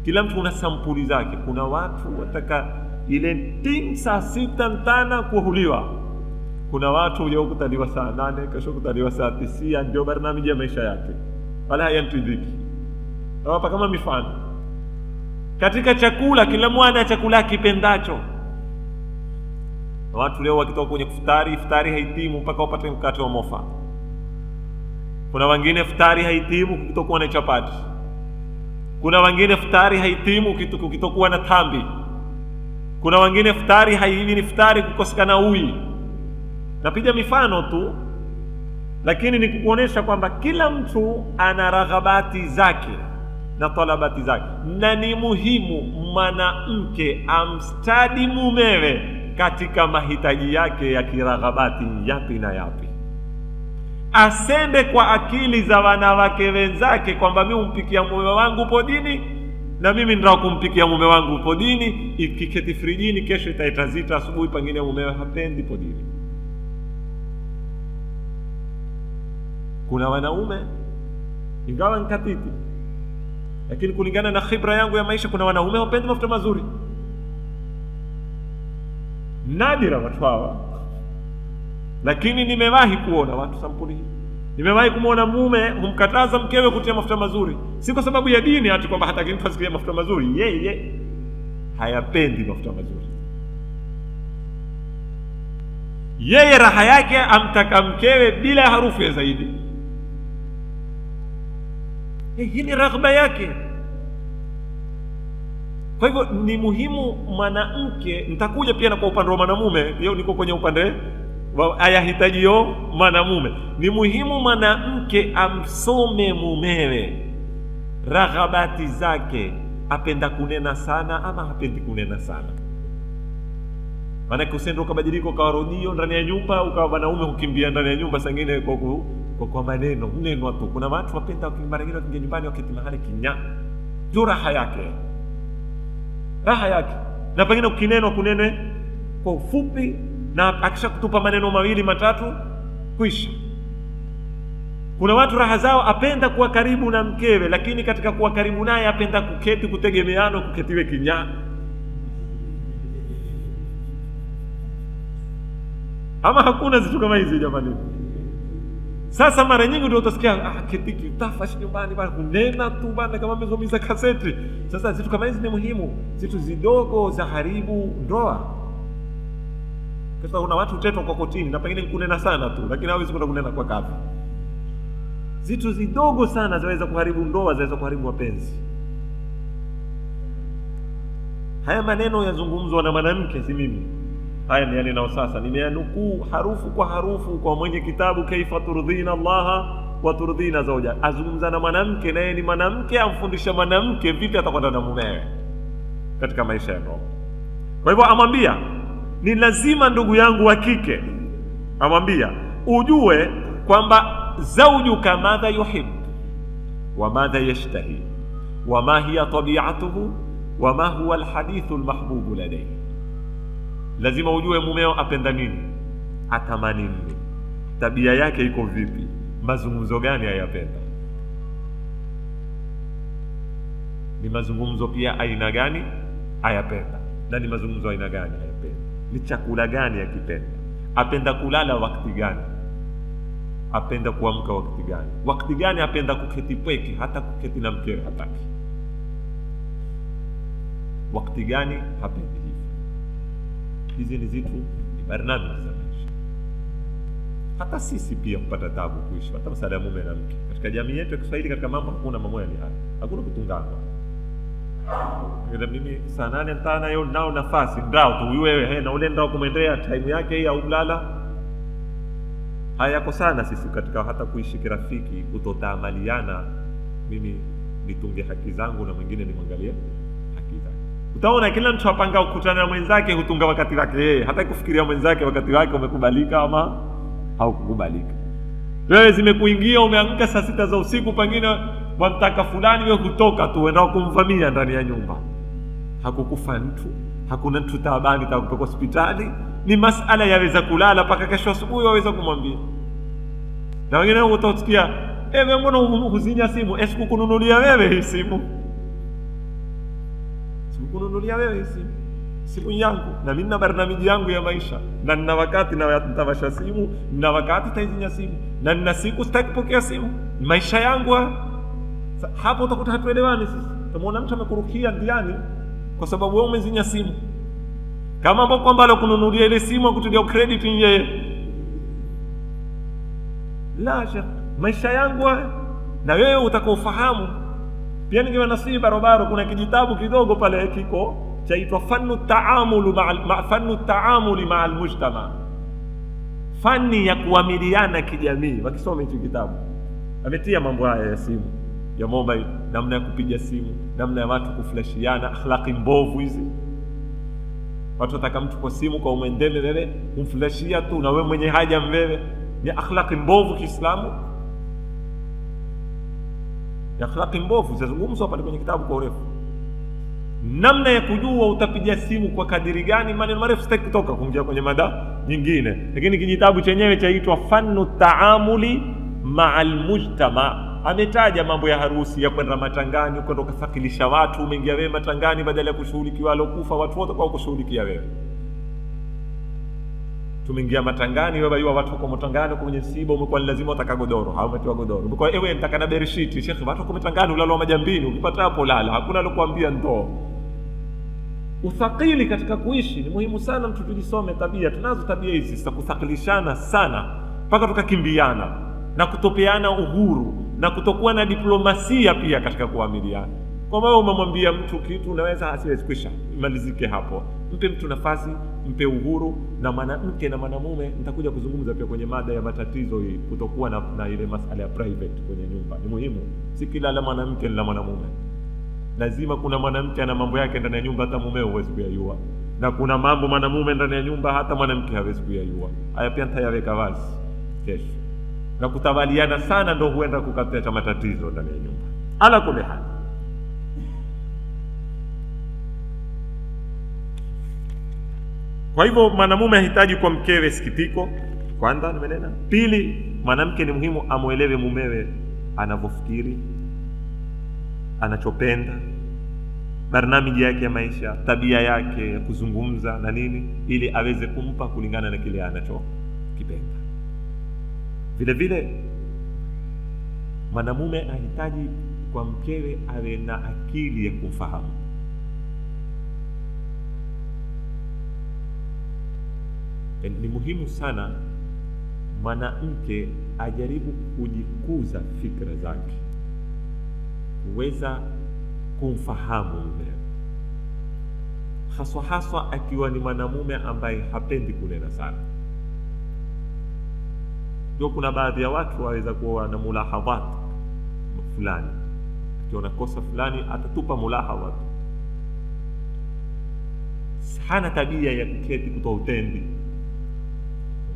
Kila mtu una sampuli zake. Kuna watu wataka ile tim saa 6 mchana kuhuliwa. Kuna watu leo kutaliwa saa 8, kesho kutaliwa saa 9, ndio barnamiji ya maisha yake. Wala hayantidhiki. Hapa kama mifano. Katika chakula, kila mwana chakula kipendacho. Watu leo wakitoka kwenye iftari haitimu mpaka wapate mkate wa mofa. Kuna wengine iftari haitimu kukitokuwa na chapati. Kuna wengine iftari haitimu kukitokuwa na tambi. Kuna wengine iftari haivi, iftari kukosekana uji. Napiga mifano tu, lakini ni kukuonesha kwamba kila mtu ana raghabati zake na talabati zake, na ni muhimu mwanamke amstadi mumewe katika mahitaji yake ya kiraghabati yapi na yapi. Asende kwa akili za wanawake wenzake kwamba mimi umpikia mume wangu podini na mimi ndio kumpikia mume wangu podini, ikiketi frijini kesho itaitazita asubuhi pengine mumewe hapendi podini. Kuna wanaume ingawa nkatiti, lakini kulingana na khibra yangu ya maisha, kuna wanaume wapendi mafuta mazuri. Nadira watu hawa, lakini nimewahi kuona watu sampuli hii. Nimewahi kumuona mume humkataza mkewe kutia mafuta mazuri, si kwa sababu ya dini ati kwamba hataki mtu asikie mafuta mazuri, yeye hayapendi mafuta mazuri. Yeye raha yake amtaka mkewe bila harufu ya zaidi. Hii ni raghba yake. Kwa hivyo ni muhimu mwanamke, nitakuja pia na kwa upande wa mwanamume, leo niko kwenye upande wa ayahitajio mwanamume. Ni muhimu mwanamke amsome mumewe, raghabati zake, apenda kunena sana ama hapendi kunena sana. Maana kusendo ukabadilika ukawa rodio ndani ya nyumba, ukawa wanaume hukimbia ndani ya nyumba sangine kwa maneno, unenwa tu. Kuna watu wapenda mara nyingine wakiingia nyumbani wakati mahali kinya. Ndio raha yake. Raha yake. Na pengine ukinenwa kunene kwa ufupi, na akisha kutupa maneno mawili matatu kuisha. Kuna watu raha zao apenda kuwa karibu na mkewe, lakini katika kuwa karibu naye apenda kuketi kutegemeano, kuketiwe kinya. Ama hakuna zitu kama hizi jamani. Sasa mara nyingi ndio utasikia ketiki utafashi nyumbani bana kunena tu bana kama mezomiza kaseti. Sasa zitu kama hizi ni muhimu. Zitu zidogo za haribu ndoa. Kasa kuna watu tetwa kwa kotini na pengine kunena sana tu, lakini hawezi kwenda kunena kwa kafi. Zitu zidogo sana zaweza kuharibu ndoa, zaweza kuharibu mapenzi. Haya maneno yazungumzwa na mwanamke, si mimi. Haya ni yanenao sasa, nimeanukuu harufu kwa harufu kwa mwenye kitabu Kaifa Turdhina Allah wa Turdhina Zawja. Azungumza na mwanamke, na yeye ni mwanamke, amfundisha mwanamke vipi atakwenda na mumewe katika maisha ya ndoa. Kwa hivyo amwambia, ni lazima ndugu yangu wa kike, amwambia ujue kwamba zawjuka madha yuhib wa madha yashtahi wa ma hiya tabi'atuhu wa ma huwa alhadithu almahbubu ladayhi. Lazima ujue mumeo apenda nini, atamani nini, tabia yake iko vipi, mazungumzo gani ayapenda, ni mazungumzo pia aina gani ayapenda, na ni mazungumzo aina gani ayapenda, ni chakula gani akipenda, apenda kulala wakati gani, apenda kuamka wakati gani apenda kuketi pweke, hata kuketi na mkewe hataki, wakati gani hapendi. Hizi ni zitu, ni barnamiji za maisha. Hata sisi pia kupata tabu kuishi, hata msaada mume na mke. Katika jamii yetu ya Kiswahili, katika mambo hakuna mambo ya haya. Hakuna kutungana. Ndio mimi saa 8 mtana leo nao nafasi ndao tu wewe na ule ndao kumwendea time yake hii au kulala. Haya yako sana sisi katika hata kuishi kirafiki, kutotaamaliana, mimi nitunge haki zangu na mwingine nimwangalie haki zake. Utaona kila mtu apanga kukutana na mwenzake hutunga wakati wake yeye, hata kufikiria mwenzake wakati wake umekubalika ama haukukubalika. Wewe zimekuingia, umeamka saa 6 za usiku, pengine wamtaka fulani, wewe kutoka tu uenda kumvamia ndani ya nyumba. Hakukufa mtu, hakuna mtu taabani takupeleka hospitali, ni masala yaweza kulala mpaka kesho asubuhi waweza kumwambia. Na wengine utasikia, wewe mbona huzinya simu? Sikukununulia wewe hii simu. Sikukununulia wewe hii simu. Simu yangu na mimi na barnamiji yangu ya maisha, na nina wakati na nitawasha simu, na wakati taizinya simu, na nina siku sitakupokea simu, maisha yangu. Hapo utakuta hatuelewani sisi. Tumeona mtu amekurukia ndiani kwa sababu wewe umezinya simu. Kama ambao kwamba alokununulia ile simu akutulia credit yeye. La shaka, maisha yangu na wewe utakaofahamu. Pia ningewa nasihi barabara, kuna kijitabu kidogo pale kiko chaitwa fannu taamuli ma'al mujtama, fani ya kuamiliana kijamii. Wakisoma hicho kitabu ametia mambo haya ya simu ya mobile, namna ya kupiga simu, namna ya watu kuflashiana, akhlaqi mbovu hizi. Watu wataka mtu kwa simu kwa umendele wewe kumflashia tu na wewe mwenye haja mwewe, ni akhlaqi mbovu Kiislamu. Ya akhlaqi mbovu zazungumzwa pale kwenye kitabu kwa urefu. Namna ya kujua utapiga simu kwa kadiri gani, maneno marefu sitaki kutoka kuingia kwenye mada nyingine, lakini kijitabu chenyewe chaitwa fannu taamuli ma'al mujtama. Ametaja mambo ya harusi, ya kwenda matangani, kwenda kusakilisha watu, umeingia wewe matangani badala ya kushughulikia walokufa, watu wote kwa kushughulikia wewe. Tumeingia matangani, wewe yua watu kwa matangani kwenye msiba, umekuwa lazima utaka godoro, haumetiwa godoro. Umekuwa ewe nitaka na berishiti, shekhi watu kwa matangani ulalo majambini, ukipata hapo lala, hakuna alokuambia ndo. Uthaqili katika kuishi ni muhimu sana, mtu tujisome tabia. Tunazo tabia hizi za kuthaqilishana sana mpaka tukakimbiana na kutopeana uhuru na kutokuwa na diplomasia pia katika kuamiliana. Kwa maana umemwambia mtu kitu unaweza asiwezi kwisha, imalizike hapo. Mpe mtu nafasi, mpe uhuru. Na mwanamke na mwanamume nitakuja kuzungumza pia kwenye mada ya matatizo hii, kutokuwa na ile masala ya private kwenye nyumba. Ni muhimu, si kila la mwanamke ni la mwanamume. Lazima kuna mwanamke ana mambo yake ndani ya nyumba, hata mumeo huwezi kuyajua, na kuna mambo mwanamume ndani ya nyumba hata mwanamke hawezi kuyajua. Haya pia nitayaweka wazi kesho. Na kutawaliana sana ndio huenda kukatea matatizo ndani ya nyumba. Ala kulli hal, kwa hivyo mwanamume anahitaji kwa mkewe sikitiko kwanza, nimenena. Pili, mwanamke ni muhimu amuelewe mumewe anavyofikiri, anachopenda, barnamiji yake ya maisha, tabia yake ya kuzungumza na nini, ili aweze kumpa kulingana na kile anachokipenda. Vile vile mwanamume anahitaji kwa mkewe awe na akili ya kumfahamu. Ni muhimu sana mwanamke ajaribu kujikuza fikra zake, kuweza kumfahamu mumewe, haswa akiwa ni mwanamume ambaye hapendi kunena sana. Ndio kuna baadhi ya watu waweza kuwa na mulahadhat fulani, akiona kosa fulani atatupa mulahadhat. Hana tabia ya kuketi kutoa utendi.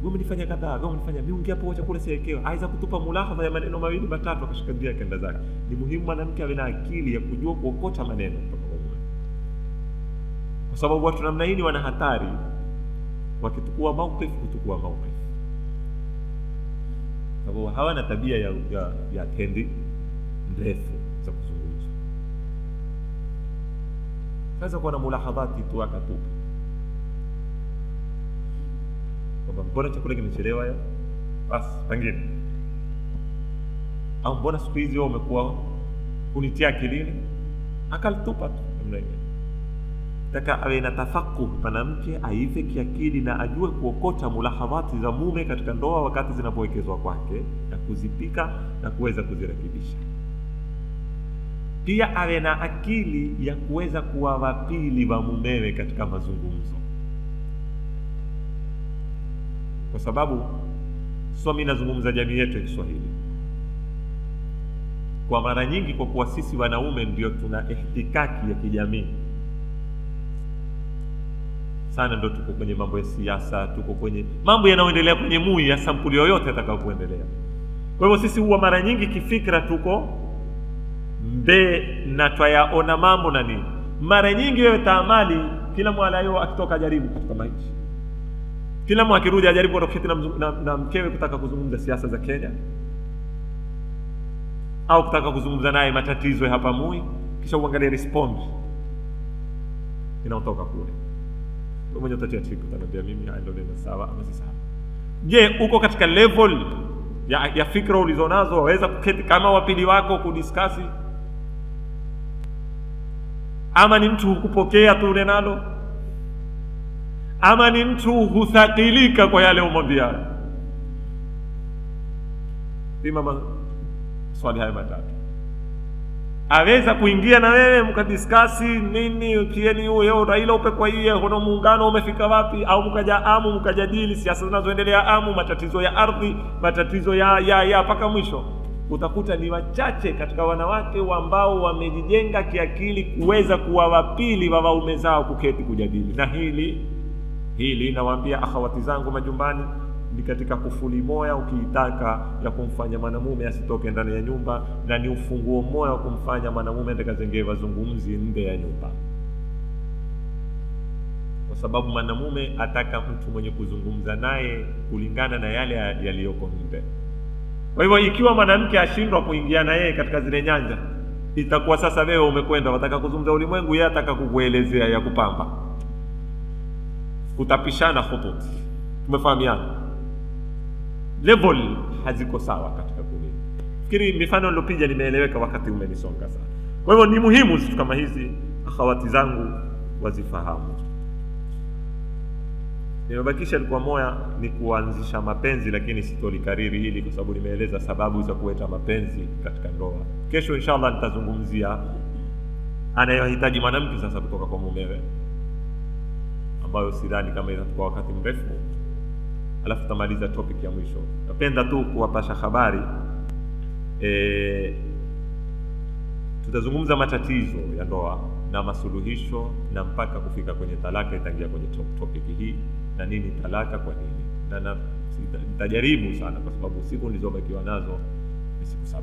Wewe umenifanya kadhaa, wewe umenifanya mimi ungia hapo chakula siwekewa. Aiza kutupa mulahadha ya maneno mawili matatu akashikadia kenda zake. Ni muhimu mwanamke awe na akili ya kujua kuokota maneno kutoka kwa mume. Kwa sababu watu namna hii wana hatari wakitukua mauqif kutukua mauqif. Sababu hawana tabia ya tendi ndefu za kuzungumza. Sasa kuna mulahadhati tu akatupa. Mbona chakula kimechelewa ya? Basi, pengine. Au mbona siku hizi wewe umekuwa kunitia akilini? Akalitupa tu namna hiyo. Taka awe na tafakuh mwanamke, aive kiakili na ajue kuokota mulahadhati za mume katika ndoa wakati zinapowekezwa kwake na kuzipika na kuweza kuzirekebisha. Pia awe na akili ya kuweza kuwa wapili wa mumewe katika mazungumzo. Kwa sababu mimi nazungumza jamii yetu ya Kiswahili. Kwa mara nyingi kwa kuwa sisi wanaume ndio tuna ihtikaki ya kijamii, sana ndo tuko kwenye mambo ya siasa, tuko kwenye mambo yanayoendelea kwenye mui ya sampuli yoyote atakayokuendelea. Kwa hivyo sisi huwa mara nyingi kifikra tuko na twayaona mambo na nini. Mara nyingi wewe taamali, kila mwalayo akitoka jaribu katika maisha, kila mwa akirudi ajaribu kuketi na mkewe kutaka kuzungumza siasa za Kenya, au kutaka kuzungumza naye matatizo ya hapa mui, kisha uangalie respond inaotoka kule. Wewe mwenyewe utatia chiki, utaniambia mimi ndio neno sawa ama si sawa. Je, uko katika level ya fikra ulizonazo waweza kuketi kama wapili wako kudiskasi, ama ni mtu hukupokea tu neno, ama ni mtu huthakilika kwa yale umwambia? Pima swali haya matatu. Aweza kuingia na wewe mkadiskasi nini, kieni huyo Raila upe kwa hiyo hono muungano umefika wapi, au mkaja amu mkajadili siasa zinazoendelea amu, matatizo ya ardhi, matatizo ya paka mwisho. Utakuta ni wachache katika wanawake ambao wamejijenga kiakili kuweza kuwa wapili wa waume zao kuketi kujadili. Na hili nawaambia akhawati zangu majumbani, ni katika kufuli moya ukiitaka ya kumfanya mwanamume asitoke ndani ya nyumba, na ni ufunguo moya wa kumfanya mwanamume atakazengee wazungumzi nje ya nyumba. Kwa sababu mwanamume ataka mtu mwenye kuzungumza naye kulingana na yale yaliyoko nje. Kwa hivyo ikiwa mwanamke ashindwa kuingia na yeye katika zile nyanja, itakuwa sasa wewe umekwenda wataka kuzungumza ulimwengu, yeye ataka kukuelezea ya kupamba, kutapishana khututi. Tumefahamiana? Level haziko sawa katika kule. Fikiri mifano nilopiga nimeeleweka, wakati umenisonga sana. Kwa hivyo ni muhimu vitu kama hizi akhawati zangu wazifahamu. Nimebakisha likuwa moya ni kuanzisha mapenzi, lakini sitolikariri hili kwa sababu nimeeleza sababu za kuleta mapenzi katika ndoa. Kesho inshallah nitazungumzia anayohitaji mwanamke sasa kutoka kwa mumewe, ambayo sidhani kama itakuwa wakati mrefu. Alafu tutamaliza topic ya mwisho. Napenda tu kuwapasha habari, tutazungumza matatizo ya ndoa na masuluhisho, na mpaka kufika kwenye talaka itaingia kwenye topic hii, na nini talaka, kwa nini, na nitajaribu sana kwa sababu siku nilizobakiwa nazo ni siku 7.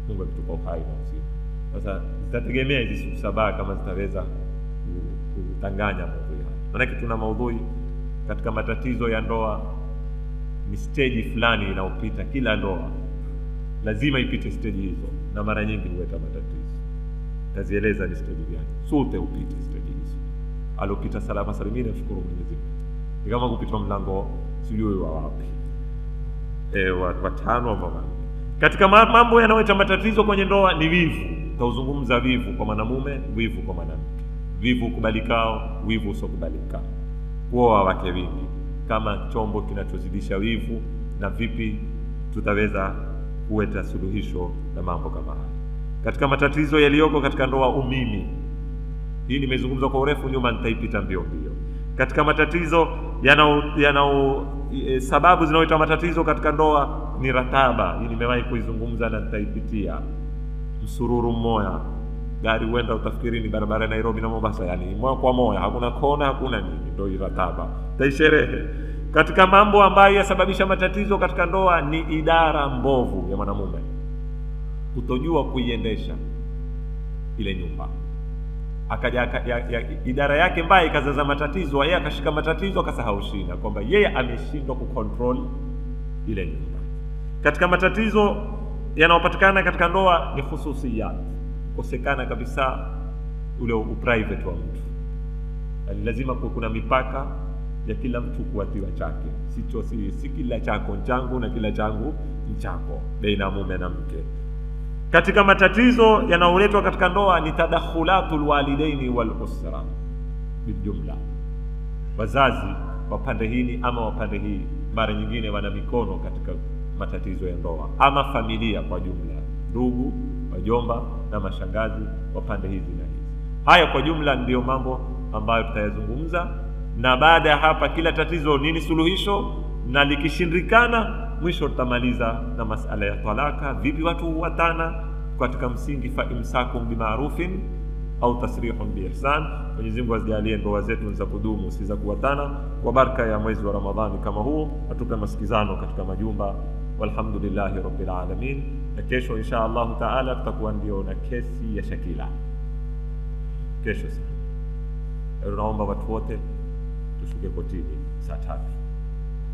Mungu ametupa uhai na uzima. Sasa zitategemea hizi siku 7 kama zitaweza kutanganya maudhui haya. Maana tuna maudhui katika matatizo ya ndoa, ni stage fulani inaopita kila ndoa, lazima ipite stage hizo, na mara nyingi huweta matatizo. Tazieleza ni stage gani, sote upite stage hizo. Alopita salama salimini, shukuru Mwenyezi Mungu. Ni kama kupita mlango sijui wa wapi, watano au mama. Katika mambo yanayoleta matatizo kwenye ndoa ni wivu. Tauzungumza wivu kwa mwanamume, wivu kwa mwanamke, wivu kubalikao, wivu usiokubalikao, kuoa wake wingi kama chombo kinachozidisha wivu, na vipi tutaweza kuweta suluhisho na mambo kama haya. Katika matatizo yaliyoko katika ndoa, umimi, hii nimezungumza kwa urefu nyuma, nitaipita mbio. Katika matatizo sababu zinazoita matatizo katika ndoa ni rataba, hii nimewahi kuizungumza na nitaipitia. Msururu mmoja, gari huenda utafikiri ni barabara ya Nairobi na Mombasa, yani moja kwa moja, hakuna kona, hakuna nini, ndio rataba. Taisherehe. Katika mambo ambayo yasababisha matatizo katika ndoa ni idara mbovu ya mwanamume, kutojua kuiendesha ile nyumba. Akaja idara yake mbaya ikazaza matatizo, yeye akashika matatizo akasahau shida kwamba yeye ameshindwa kucontrol ile nyumba. Katika matatizo yanayopatikana katika ndoa ni hususiyat, kukosekana kabisa ule uprivate wa mtu. Lazima kuna mipaka ya kila mtu kuatiwa chake, si kila chako changu na kila changu mchako, baina mume na mke. Katika matatizo yanayoletwa katika ndoa ni tadakhulatul walidaini wal usra bijumla. Wazazi wa pande hii ama wa pande hii mara nyingine wana mikono katika matatizo ya ndoa, ama familia kwa jumla, ndugu, wajomba na mashangazi wa pande hizi na hizi. Haya kwa jumla ndiyo mambo ambayo tutayazungumza, na baada ya hapa kila tatizo nini suluhisho, na likishindikana mwisho tutamaliza na masala ya talaka, vipi watu huwatana katika msingi fa imsakum bimarufin au tasrihun bi ihsan. Mwenyezi Mungu azijalie ndoa zetu za kudumu, si za kuwatana, kwa baraka ya mwezi wa Ramadhani kama huu, atupe masikizano katika majumba. Walhamdulillahi rabbil alamin. Na kesho insha Allah taala tutakuwa ndio na kesi ya Shakila kesho sana. Naomba watu wote tushuke kotini saa 3,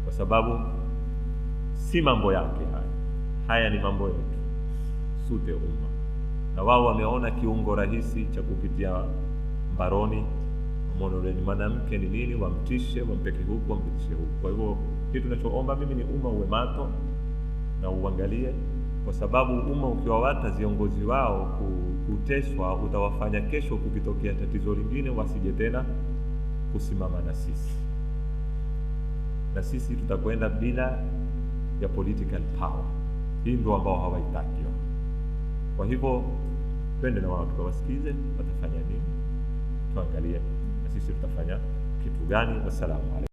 kwa sababu si mambo yake haya ni mambo yetu sote umma, na wao wameona kiungo rahisi cha kupitia mbaroni. Mwanaume mwanamke ni nini, wamtishe, wampeke huko, wampitishe huko. Kwa hivyo kitu tunachoomba mimi ni umma uwe mato na uangalie, kwa sababu umma ukiwawata viongozi wao kuteswa, utawafanya kesho kukitokea tatizo lingine wasije tena kusimama na sisi tutakwenda bila ya political power. Hii ndio ambao hawaitaki. Kwa hivyo twende na wao tukawasikize watafanya nini, tuangalie na sisi tutafanya kitu gani. Wassalamu alaikum.